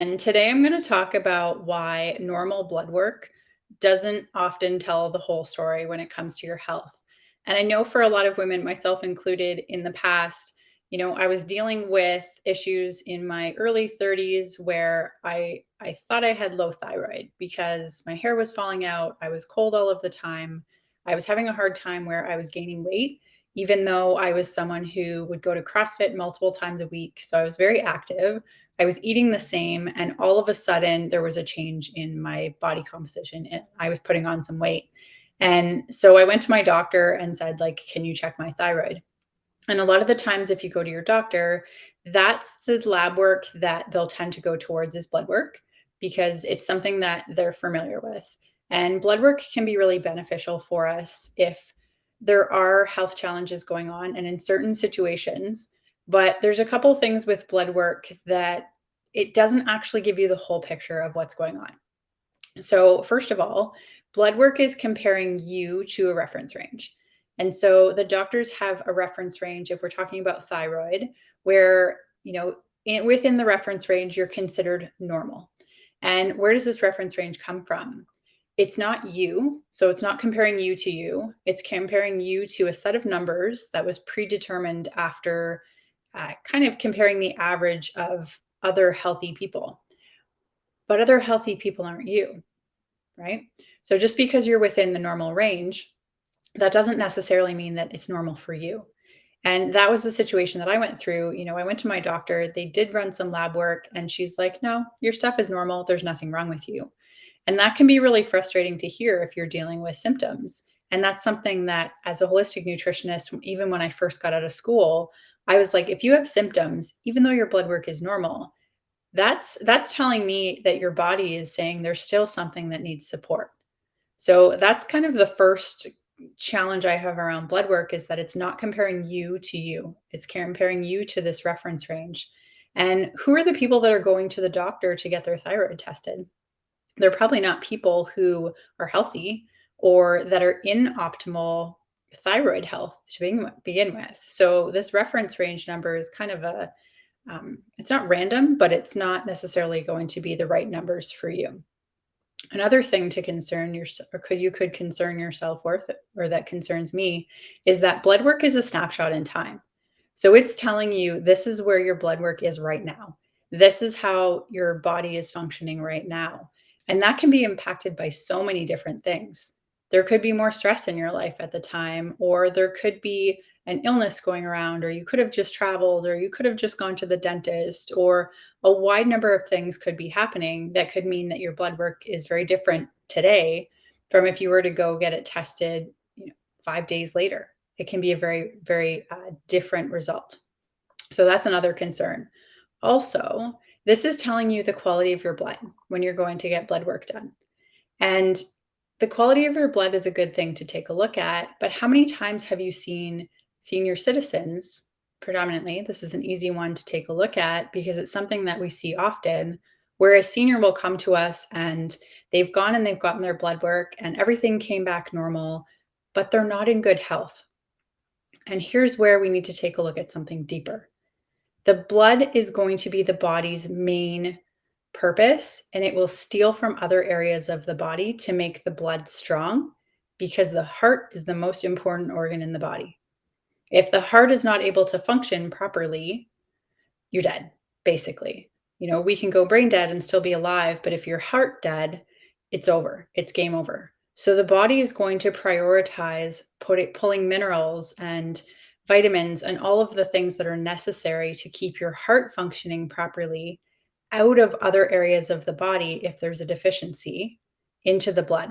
And today I'm going to talk about why normal blood work doesn't often tell the whole story when it comes to your health. And I know for a lot of women, myself included, in the past, I was dealing with issues in my early 30s where I thought I had low thyroid because my hair was falling out, I was cold all of the time. I was having a hard time where I was gaining weight even though I was someone who would go to CrossFit multiple times a week. So I was very active. I was eating the same, and all of a sudden there was a change in my body composition and I was putting on some weight. And so I went to my doctor and said, like, can you check my thyroid? And a lot of the times, if you go to your doctor, that's the lab work that they'll tend to go towards is blood work because it's something that they're familiar with. And blood work can be really beneficial for us if there are health challenges going on and in certain situations. But there's a couple things with blood work that it doesn't actually give you the whole picture of what's going on. So, first of all, blood work is comparing you to a reference range. And so the doctors have a reference range if we're talking about thyroid, where, within the reference range, you're considered normal. And where does this reference range come from? It's not you. So it's not comparing you to you. It's comparing you to a set of numbers that was predetermined after kind of comparing the average of other healthy people. But other healthy people aren't you, right? So just because you're within the normal range, that doesn't necessarily mean that it's normal for you. And that was the situation that I went through. I went to my doctor, they did run some lab work, and she's like, no, your stuff is normal. There's nothing wrong with you. And that can be really frustrating to hear if you're dealing with symptoms. And that's something that, as a holistic nutritionist, even when I first got out of school, I was like, if you have symptoms, even though your blood work is normal, that's telling me that your body is saying there's still something that needs support. So that's kind of the first challenge I have around blood work is that it's not comparing you to you. It's comparing you to this reference range. And who are the people that are going to the doctor to get their thyroid tested? They're probably not people who are healthy or that are in optimal thyroid health to begin with. So this reference range number is kind of it's not random, but it's not necessarily going to be the right numbers for you. Another thing to concern yourself, or could concern yourself with, or that concerns me, is that blood work is a snapshot in time. So it's telling you this is where your blood work is right now. This is how your body is functioning right now. And that can be impacted by so many different things. There could be more stress in your life at the time, or there could be an illness going around, or you could have just traveled, or you could have just gone to the dentist, or a wide number of things could be happening that could mean that your blood work is very different today from if you were to go get it tested, 5 days later. It can be a very, very different result. So that's another concern. Also, this is telling you the quality of your blood when you're going to get blood work done. And the quality of your blood is a good thing to take a look at, but how many times have you seen senior citizens predominantly? This is an easy one to take a look at because it's something that we see often, where a senior will come to us and they've gone and they've gotten their blood work and everything came back normal, but they're not in good health. And here's where we need to take a look at something deeper. The blood is going to be the body's main purpose, and it will steal from other areas of the body to make the blood strong because the heart is the most important organ in the body. If the heart is not able to function properly, you're dead, basically. We can go brain dead and still be alive, but if your heart dead, it's over. It's game over. So the body is going to prioritize pulling minerals and vitamins and all of the things that are necessary to keep your heart functioning properly out of other areas of the body if there's a deficiency into the blood.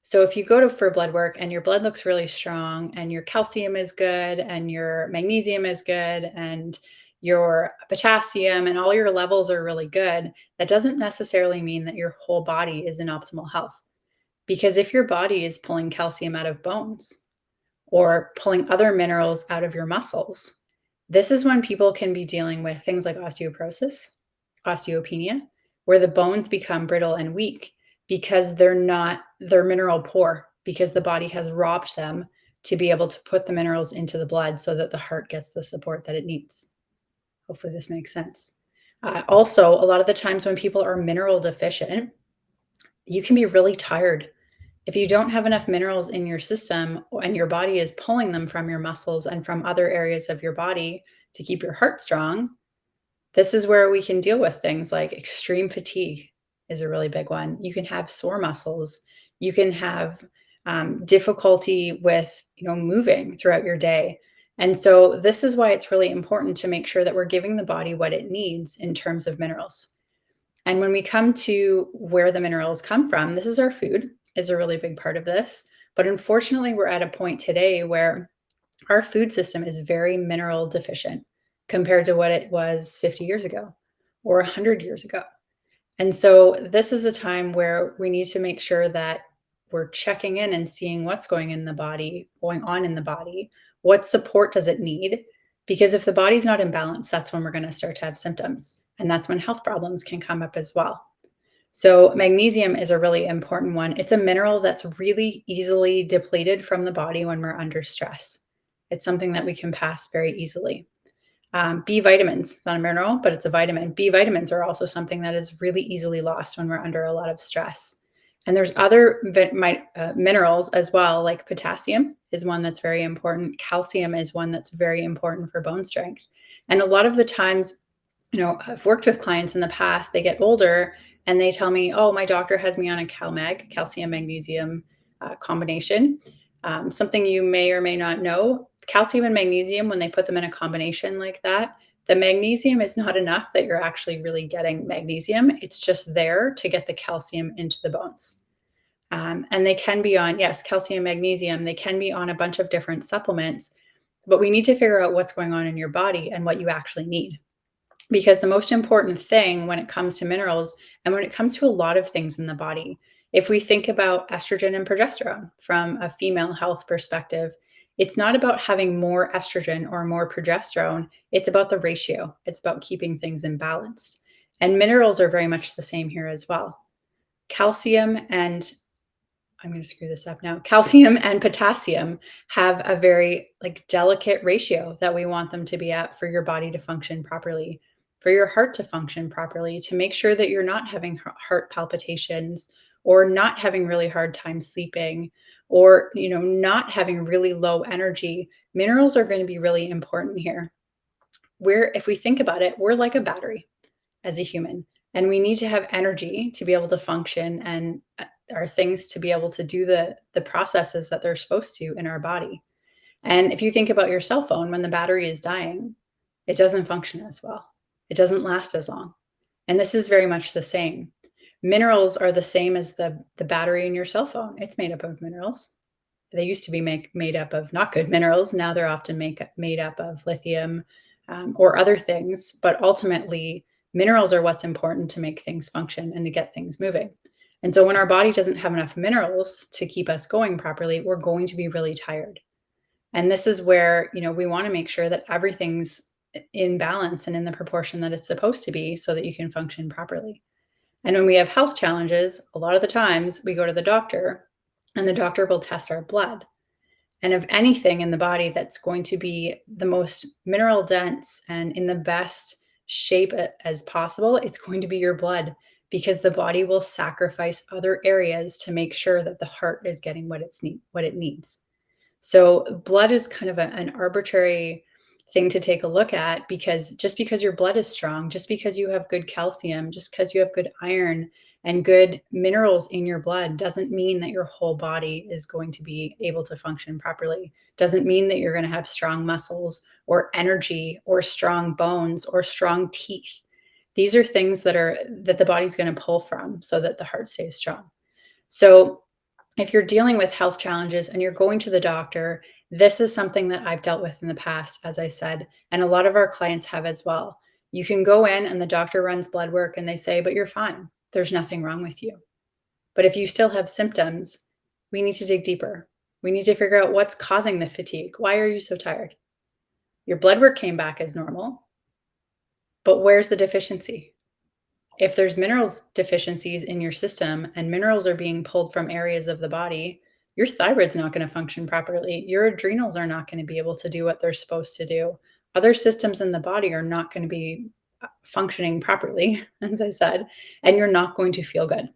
So if you go to for blood work and your blood looks really strong and your calcium is good and your magnesium is good and your potassium and all your levels are really good, that doesn't necessarily mean that your whole body is in optimal health. Because if your body is pulling calcium out of bones or pulling other minerals out of your muscles, this is when people can be dealing with things like osteoporosis, osteopenia, where the bones become brittle and weak because they're mineral poor, because the body has robbed them to be able to put the minerals into the blood so that the heart gets the support that it needs. Hopefully this makes sense. Also, a lot of the times when people are mineral deficient, you can be really tired. If you don't have enough minerals in your system and your body is pulling them from your muscles and from other areas of your body to keep your heart strong, this is where we can deal with things like extreme fatigue is a really big one. You can have sore muscles. You can have difficulty with moving throughout your day. And so this is why it's really important to make sure that we're giving the body what it needs in terms of minerals. And when we come to where the minerals come from, this is our food is a really big part of this. But unfortunately, we're at a point today where our food system is very mineral deficient compared to what it was 50 years ago or 100 years ago. And so this is a time where we need to make sure that we're checking in and seeing what's going on in the body. What support does it need? Because if the body's not in balance, that's when we're going to start to have symptoms. And that's when health problems can come up as well. So magnesium is a really important one. It's a mineral that's really easily depleted from the body when we're under stress. It's something that we can pass very easily. B vitamins, it's not a mineral, but it's a vitamin. B vitamins are also something that is really easily lost when we're under a lot of stress. And there's other minerals as well, like potassium is one that's very important. Calcium is one that's very important for bone strength. And a lot of the times, I've worked with clients in the past, they get older and they tell me, oh, my doctor has me on a CalMag, calcium magnesium combination. Something you may or may not know, calcium and magnesium, when they put them in a combination like that, the magnesium is not enough that you're actually really getting magnesium. It's just there to get the calcium into the bones. And they can be on, yes, calcium, magnesium, they can be on a bunch of different supplements, but we need to figure out what's going on in your body and what you actually need. Because the most important thing when it comes to minerals and when it comes to a lot of things in the body, if we think about estrogen and progesterone from a female health perspective, it's not about having more estrogen or more progesterone. It's about the ratio. It's about keeping things in balance. And minerals are very much the same here as well. Calcium and I'm going to screw this up now. Calcium and potassium have a very delicate ratio that we want them to be at for your body to function properly, for your heart to function properly, to make sure that you're not having heart palpitations or not having really hard time sleeping or, not having really low energy. Minerals are going to be really important here. If we think about it, we're like a battery as a human. And we need to have energy to be able to function and our things to be able to do the processes that they're supposed to in our body. And if you think about your cell phone, when the battery is dying, it doesn't function as well. It doesn't last as long. And this is very much the same. Minerals are the same as the battery in your cell phone. It's made up of minerals. They used to be made up of not good minerals. Now they're often made up of lithium or other things. But ultimately, minerals are what's important to make things function and to get things moving. And so when our body doesn't have enough minerals to keep us going properly, we're going to be really tired. And this is where, we want to make sure that everything's in balance and in the proportion that it's supposed to be so that you can function properly. And when we have health challenges, a lot of the times we go to the doctor and the doctor will test our blood. And of anything in the body that's going to be the most mineral dense and in the best shape as possible, it's going to be your blood because the body will sacrifice other areas to make sure that the heart is getting what it needs. So blood is kind of an arbitrary thing to take a look at because just because your blood is strong, just because you have good calcium, just because you have good iron and good minerals in your blood doesn't mean that your whole body is going to be able to function properly. Doesn't mean that you're going to have strong muscles or energy or strong bones or strong teeth. These are things that the body's going to pull from so that the heart stays strong. So if you're dealing with health challenges and you're going to the doctor, this is something that I've dealt with in the past, as I said, and a lot of our clients have as well. You can go in and the doctor runs blood work and they say, but you're fine. There's nothing wrong with you. But if you still have symptoms, we need to dig deeper. We need to figure out what's causing the fatigue. Why are you so tired? Your blood work came back as normal, but where's the deficiency? If there's minerals deficiencies in your system and minerals are being pulled from areas of the body, your thyroid's not going to function properly. Your adrenals are not going to be able to do what they're supposed to do. Other systems in the body are not going to be functioning properly, as I said, and you're not going to feel good.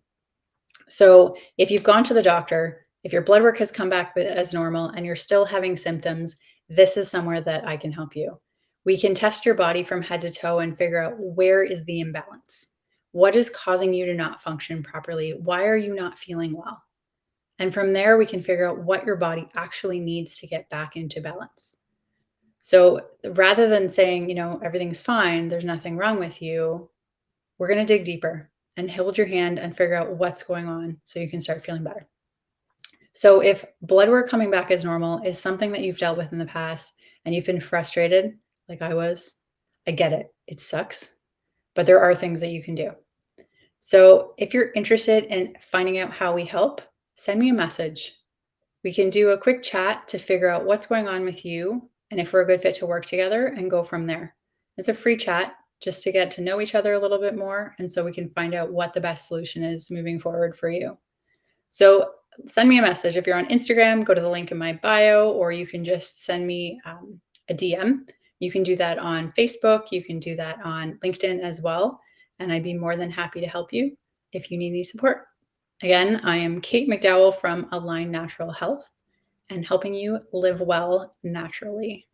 So, if you've gone to the doctor, if your blood work has come back as normal and you're still having symptoms, this is somewhere that I can help you. We can test your body from head to toe and figure out where is the imbalance. What is causing you to not function properly? Why are you not feeling well? And from there, we can figure out what your body actually needs to get back into balance. So rather than saying, everything's fine, there's nothing wrong with you, we're going to dig deeper and hold your hand and figure out what's going on so you can start feeling better. So if blood work coming back as normal is something that you've dealt with in the past and you've been frustrated, like I was, I get it. It sucks, but there are things that you can do. So if you're interested in finding out how we help, send me a message. We can do a quick chat to figure out what's going on with you and if we're a good fit to work together and go from there. It's a free chat just to get to know each other a little bit more. And so we can find out what the best solution is moving forward for you. So send me a message. If you're on Instagram, go to the link in my bio, or you can just send me a DM. You can do that on Facebook. You can do that on LinkedIn as well. And I'd be more than happy to help you if you need any support. Again, I am Kate McDowell from Align Natural Health and helping you live well naturally.